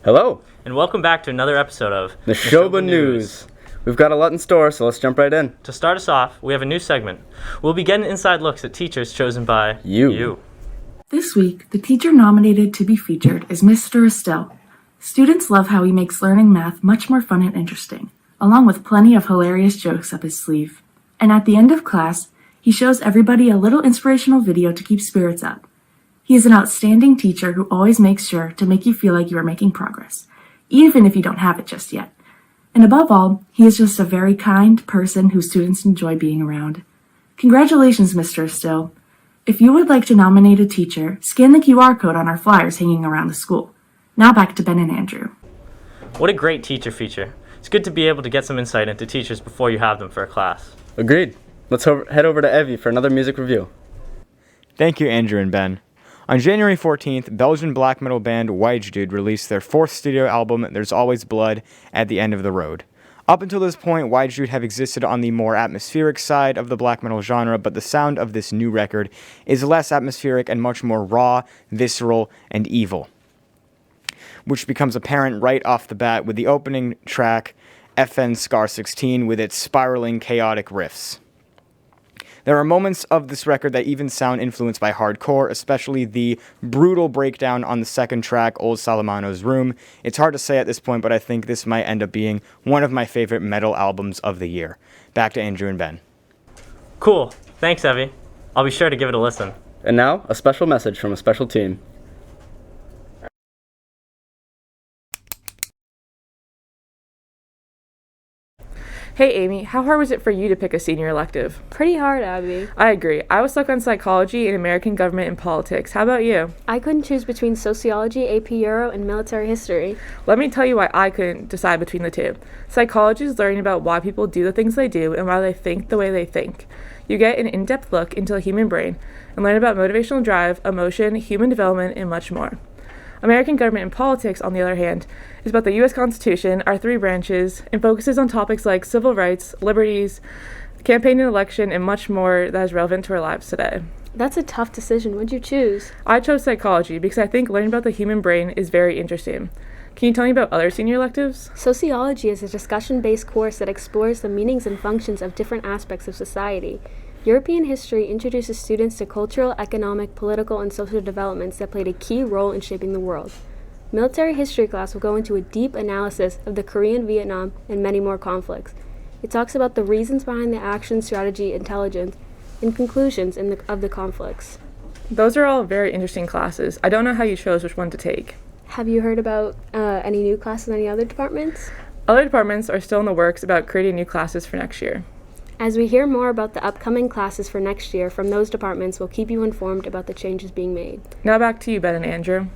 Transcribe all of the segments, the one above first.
Hello, And welcome back to another episode of Neshoba News. We've got a lot in store, so let's jump right in. To start us off, we have a new segment. We'll be getting inside looks at teachers chosen by you. This week, the teacher nominated to be featured is Mr. Estelle. Students love how he makes learning math much more fun and interesting, along with plenty of hilarious jokes up his sleeve. And at the end of class, he shows everybody a little inspirational video to keep spirits up. He is an outstanding teacher who always makes sure to make you feel like you are making progress, even if you don't have it just yet. And above all, he is just a very kind person who students enjoy being around. Congratulations, Mr. Estelle. If you would like to nominate a teacher, scan the QR code on our flyers hanging around the school. Now back to Ben and Andrew. What a great teacher feature. It's good to be able to get some insight into teachers before you have them for a class. Agreed. Let's head over to Evie for another music review. Thank you, Andrew and Ben. On January 14th, Belgian black metal band White released their fourth studio album, There's Always Blood, at the End of the Road. Up until this point, White have existed on the more atmospheric side of the black metal genre, but the sound of this new record is less atmospheric and much more raw, visceral, and evil, which becomes apparent right off the bat with the opening track, FN Scar 16, with its spiraling, chaotic riffs. There are moments of this record that even sound influenced by hardcore, especially the brutal breakdown on the second track, Old Salamano's Room. It's hard to say at this point, but I think this might end up being one of my favorite metal albums of the year. Back to Andrew and Ben. Cool. Thanks, Evie. I'll be sure to give it a listen. And now, a special message from a special team. Hey Amy, how hard was it for you to pick a senior elective? Pretty hard, Abby. I agree. I was stuck on psychology and American government and politics. How about you? I couldn't choose between sociology, AP Euro, and military history. Let me tell you why I couldn't decide between the two. Psychology is learning about why people do the things they do and why they think the way they think. You get an in-depth look into the human brain and learn about motivational drive, emotion, human development, and much more. American government and politics, on the other hand, is about the U.S. Constitution, our three branches, and focuses on topics like civil rights, liberties, campaign and election, and much more that is relevant to our lives today. That's a tough decision. What'd you choose? I chose psychology because I think learning about the human brain is very interesting. Can you tell me about other senior electives? Sociology is a discussion-based course that explores the meanings and functions of different aspects of society. European history introduces students to cultural, economic, political, and social developments that played a key role in shaping the world. Military history class will go into a deep analysis of the Korean, Vietnam, and many more conflicts. It talks about the reasons behind the action, strategy, intelligence, and conclusions of the conflicts. Those are all very interesting classes. I don't know how you chose which one to take. Have you heard about any new classes in any other departments? Other departments are still in the works about creating new classes for next year. As we hear more about the upcoming classes for next year from those departments, we'll keep you informed about the changes being made. Now back to you, Ben and Andrew.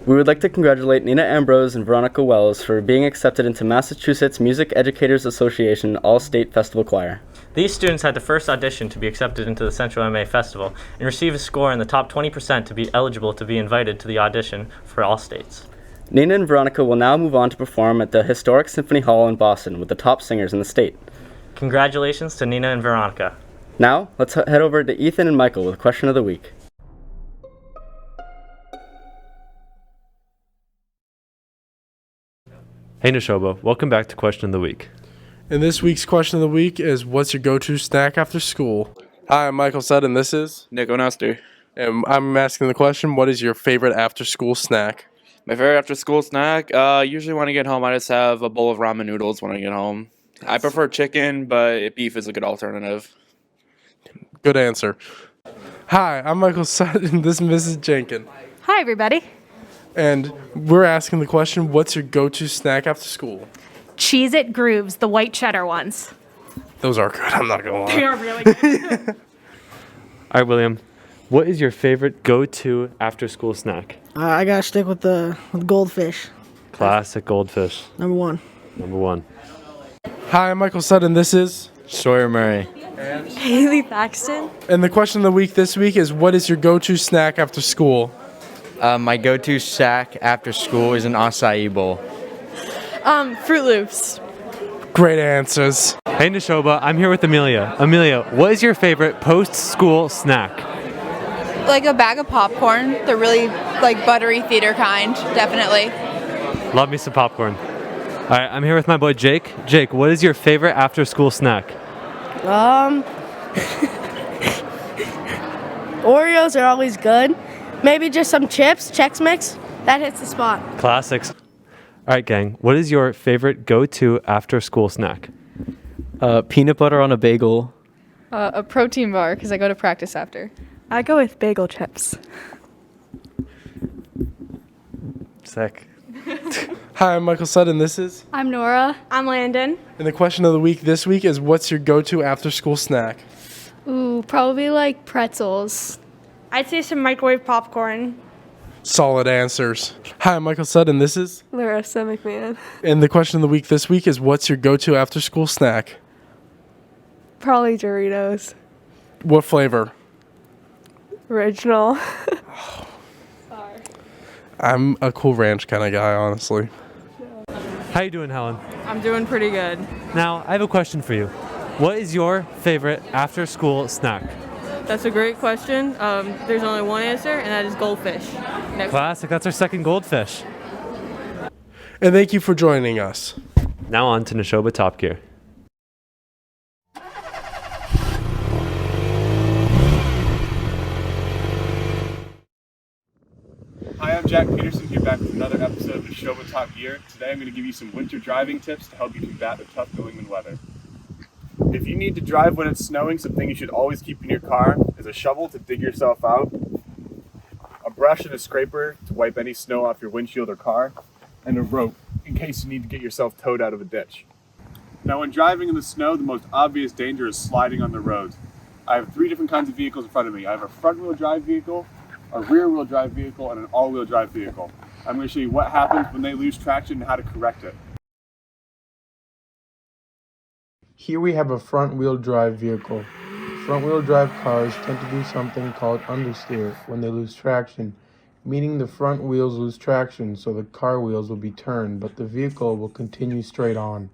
We would like to congratulate Nina Ambrose and Veronica Wells for being accepted into Massachusetts Music Educators Association All-State Festival Choir. These students had to first audition to be accepted into the Central MA Festival and receive a score in the top 20% to be eligible to be invited to the audition for all states. Nina and Veronica will now move on to perform at the historic Symphony Hall in Boston with the top singers in the state. Congratulations to Nina and Veronica. Now, let's head over to Ethan and Michael with Question of the Week. Hey Neshoba, welcome back to Question of the Week. And this week's question of the week is, what's your go-to snack after school? Hi, I'm Michael Sudd, and this is Nico Nestor. And I'm asking the question, what is your favorite after-school snack? My favorite after-school snack, usually when I get home, I just have a bowl of ramen noodles when I get home. I prefer chicken, but beef is a good alternative. Good answer. Hi, I'm Michael Sudd, and this is Mrs. Jenkins. Hi, everybody. And we're asking the question, what's your go-to snack after school? Cheez-It Grooves, the white cheddar ones. Those are good, I'm not going to lie. They are really good. All right, William, what is your favorite go-to after-school snack? I gotta stick with goldfish. Classic goldfish. Number one. Number one. Hi, I'm Michael Sudd, and this is Sawyer Murray. And Haley Thaxton. And the question of the week this week is, what is your go-to snack after school? My go-to snack after school is an acai bowl. Fruit Loops. Great answers. Hey Neshoba, I'm here with Amelia. Amelia, what is your favorite post-school snack? Like a bag of popcorn. They're really like buttery theater kind, definitely. Love me some popcorn. All right, I'm here with my boy Jake. Jake, what is your favorite after-school snack? Oreos are always good. Maybe just some chips, Chex Mix. That hits the spot. Classics. All right, gang, what is your favorite go-to after-school snack? Peanut butter on a bagel. A protein bar, because I go to practice after. I go with bagel chips. Sick. Hi, I'm Michael Sutton. This is. I'm Nora. I'm Landon. And the question of the week this week is, what's your go-to after-school snack? Ooh, probably like pretzels. I'd say some microwave popcorn. Solid answers. Hi, I'm Michael Sutton. This is. Larissa McMahon. And the question of the week this week is, what's your go-to after-school snack? Probably Doritos. What flavor? Original. I'm a Cool Ranch kind of guy, honestly. How you doing, Helen? I'm doing pretty good. Now, I have a question for you. What is your favorite after-school snack? That's a great question. There's only one answer, and that is goldfish. Next. Classic, that's our second goldfish. And thank you for joining us. Now on to Neshoba Top Gear. Hi, I'm Jack Peterson here back with another episode of Neshoba Top Gear. Today I'm going to give you some winter driving tips to help you combat the tough New England weather. If you need to drive when it's snowing, something you should always keep in your car is a shovel to dig yourself out, a brush and a scraper to wipe any snow off your windshield or car, and a rope in case you need to get yourself towed out of a ditch. Now, when driving in the snow, the most obvious danger is sliding on the roads. I have 3 different kinds of vehicles in front of me. I have a front-wheel drive vehicle, a rear-wheel drive vehicle, and an all-wheel drive vehicle. I'm going to show you what happens when they lose traction and how to correct it. Here we have a front-wheel drive vehicle. Front-wheel drive cars tend to do something called understeer when they lose traction, meaning the front wheels lose traction so the car wheels will be turned, but the vehicle will continue straight on.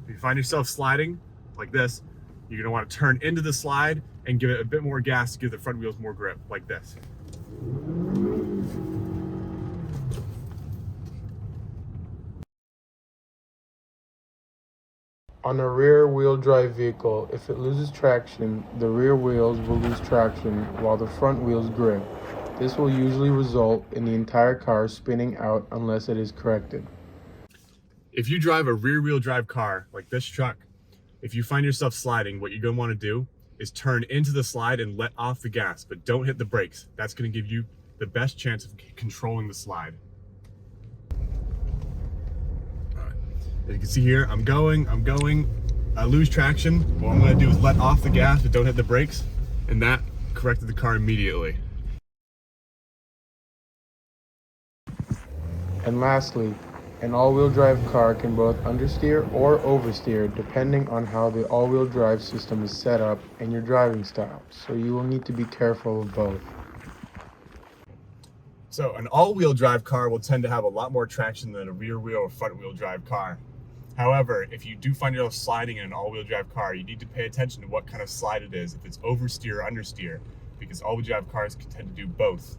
If you find yourself sliding like this, you're going to want to turn into the slide and give it a bit more gas to give the front wheels more grip, like this. On a rear-wheel drive vehicle, if it loses traction, the rear wheels will lose traction while the front wheels grip. This will usually result in the entire car spinning out unless it is corrected. If you drive a rear-wheel drive car like this truck, if you find yourself sliding, what you're going to want to do is turn into the slide and let off the gas, but don't hit the brakes. That's going to give you the best chance of controlling the slide. As you can see here, I'm going, I lose traction. What I'm going to do is let off the gas, but don't hit the brakes, and that corrected the car immediately. And lastly, an all-wheel drive car can both understeer or oversteer depending on how the all-wheel drive system is set up and your driving style, so you will need to be careful of both. So an all-wheel drive car will tend to have a lot more traction than a rear-wheel or front-wheel drive car. However, if you do find yourself sliding in an all-wheel drive car, you need to pay attention to what kind of slide it is, if it's oversteer or understeer, because all-wheel drive cars can tend to do both.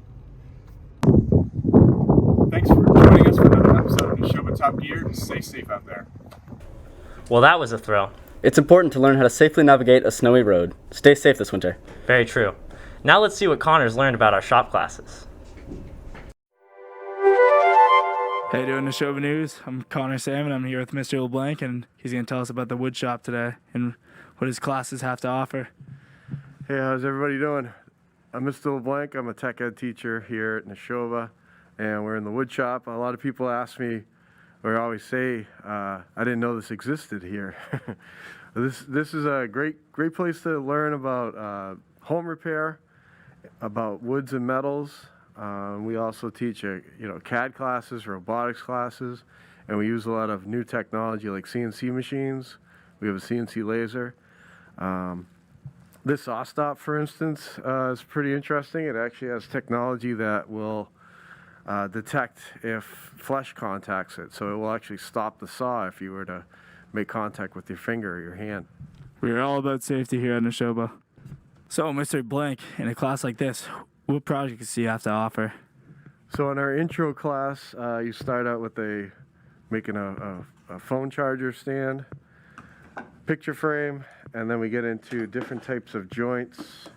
Thanks for joining us for another episode of Neshoba Top Gear. Stay safe out there. Well, that was a thrill. It's important to learn how to safely navigate a snowy road. Stay safe this winter. Very true. Now let's see what Connor's learned about our shop classes. Hey, doing Neshoba News. I'm Connor Salmon. I'm here with Mr. LeBlanc, and he's going to tell us about the wood shop today and what his classes have to offer. Hey, how's everybody doing? I'm Mr. LeBlanc. I'm a tech ed teacher here at Neshoba, and we're in the wood shop. A lot of people ask me, or always say, I didn't know this existed here. This is a great place to learn about home repair, about woods and metals. We also teach CAD classes, robotics classes, and we use a lot of new technology like CNC machines. We have a CNC laser. This saw stop, for instance, is pretty interesting. It actually has technology that will detect if flesh contacts it, so it will actually stop the saw if you were to make contact with your finger or your hand. We are all about safety here at Neshoba. So, Mr. Blank, in a class like this, what projects do you have to offer? So in our intro class, you start out with making a phone charger stand, picture frame, and then we get into different types of joints.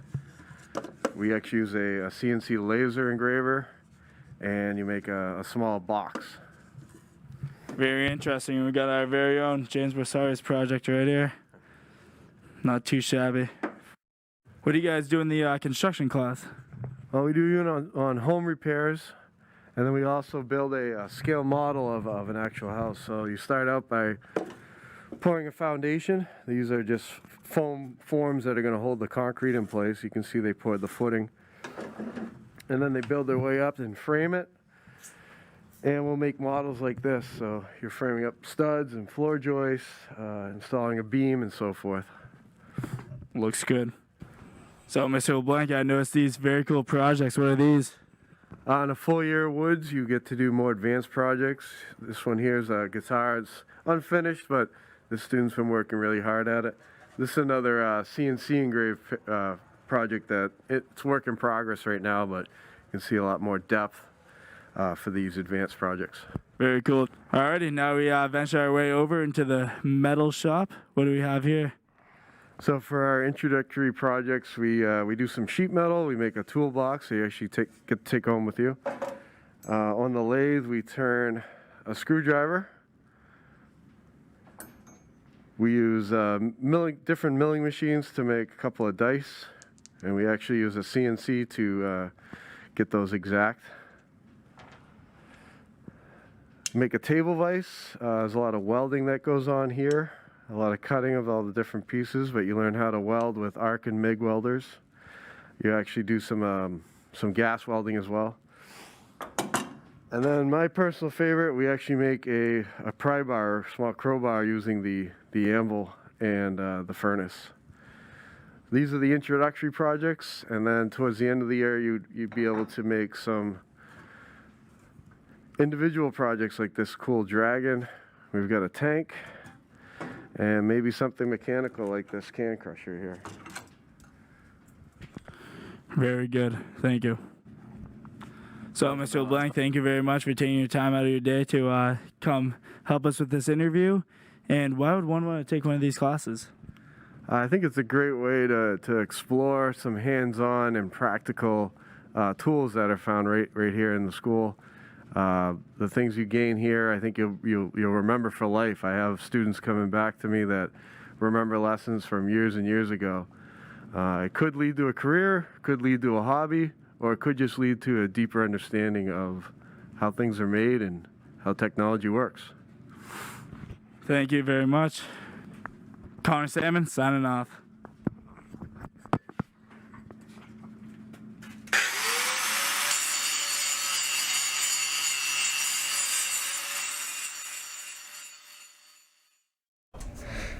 We actually use a CNC laser engraver, and you make a small box. Very interesting. We got our very own James Borsari's project right here. Not too shabby. What do you guys do in the construction class? Well, we do unit on home repairs, and then we also build a scale model of an actual house. So you start out by pouring a foundation. These are just foam forms that are going to hold the concrete in place. You can see they poured the footing. And then they build their way up and frame it. And we'll make models like this. So you're framing up studs and floor joists, installing a beam and so forth. Looks good. So, Mr. LeBlanc, I noticed these very cool projects. What are these? On a full year of Woods, you get to do more advanced projects. This one here is a guitar. It's unfinished, but the student's been working really hard at it. This is another CNC engraved project that it's work in progress right now, but you can see a lot more depth for these advanced projects. Very cool. Alrighty, now we venture our way over into the metal shop. What do we have here? So for our introductory projects, we do some sheet metal. We make a toolbox that you actually get to take home with you. On the lathe, we turn a screwdriver. We use different milling machines to make a couple of dice, and we actually use a CNC to get those exact. Make a table vise. There's a lot of welding that goes on here, a lot of cutting of all the different pieces, but you learn how to weld with arc and MIG welders. You actually do some gas welding as well. And then my personal favorite, we actually make a pry bar, small crowbar, using the anvil and the furnace. These are the introductory projects, and then towards the end of the year, you'd be able to make some individual projects like this cool dragon. We've got a tank, and maybe something mechanical like this can crusher here. Very good. Thank you. So, Mr. LeBlanc, thank you very much for taking your time out of your day to come help us with this interview. And why would one want to take one of these classes? I think it's a great way to explore some hands-on and practical tools that are found right here in the school. The things you gain here, I think you'll remember for life. I have students coming back to me that remember lessons from years and years ago. It could lead to a career, could lead to a hobby, or it could just lead to a deeper understanding of how things are made and how technology works. Thank you very much. Connor Salmon, signing off.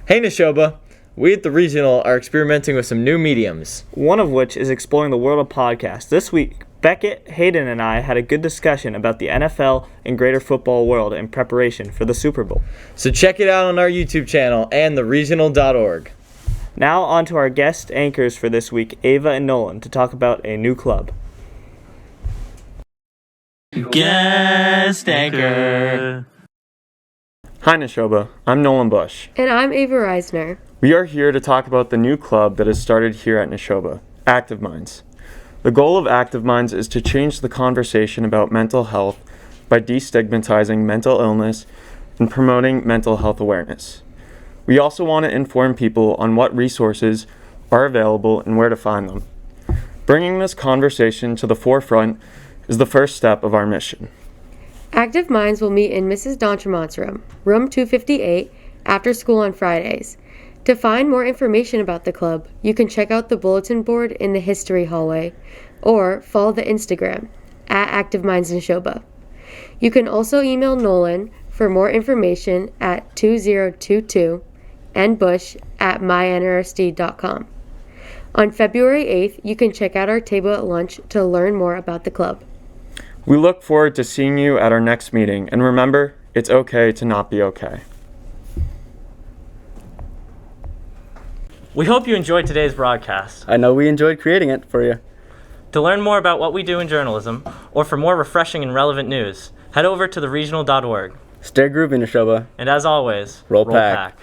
Hey Neshoba! We at the Regional are experimenting with some new mediums. One of which is exploring the world of podcasts. This week, Beckett, Hayden, and I had a good discussion about the NFL and greater football world in preparation for the Super Bowl. So check it out on our YouTube channel and theregional.org. Now on to our guest anchors for this week, Ava and Nolan, to talk about a new club. Guest anchor. Hi Neshoba, I'm Nolan Bush. And I'm Ava Reisner. We are here to talk about the new club that has started here at Neshoba, Active Minds. The goal of Active Minds is to change the conversation about mental health by destigmatizing mental illness and promoting mental health awareness. We also want to inform people on what resources are available and where to find them. Bringing this conversation to the forefront is the first step of our mission. Active Minds will meet in Mrs. D'Entremont's room, room 258, after school on Fridays. To find more information about the club, you can check out the bulletin board in the history hallway, or follow the Instagram, @Active Minds Neshoba. You can also email Nolan for more information at 2022 and bush@mynrsd.com. On February 8th, you can check out our table at lunch to learn more about the club. We look forward to seeing you at our next meeting, and remember, it's okay to not be okay. We hope you enjoyed today's broadcast. I know we enjoyed creating it for you. To learn more about what we do in journalism, or for more refreshing and relevant news, head over to theregional.org. Stay groovy, Neshoba. And as always, Roll Pack.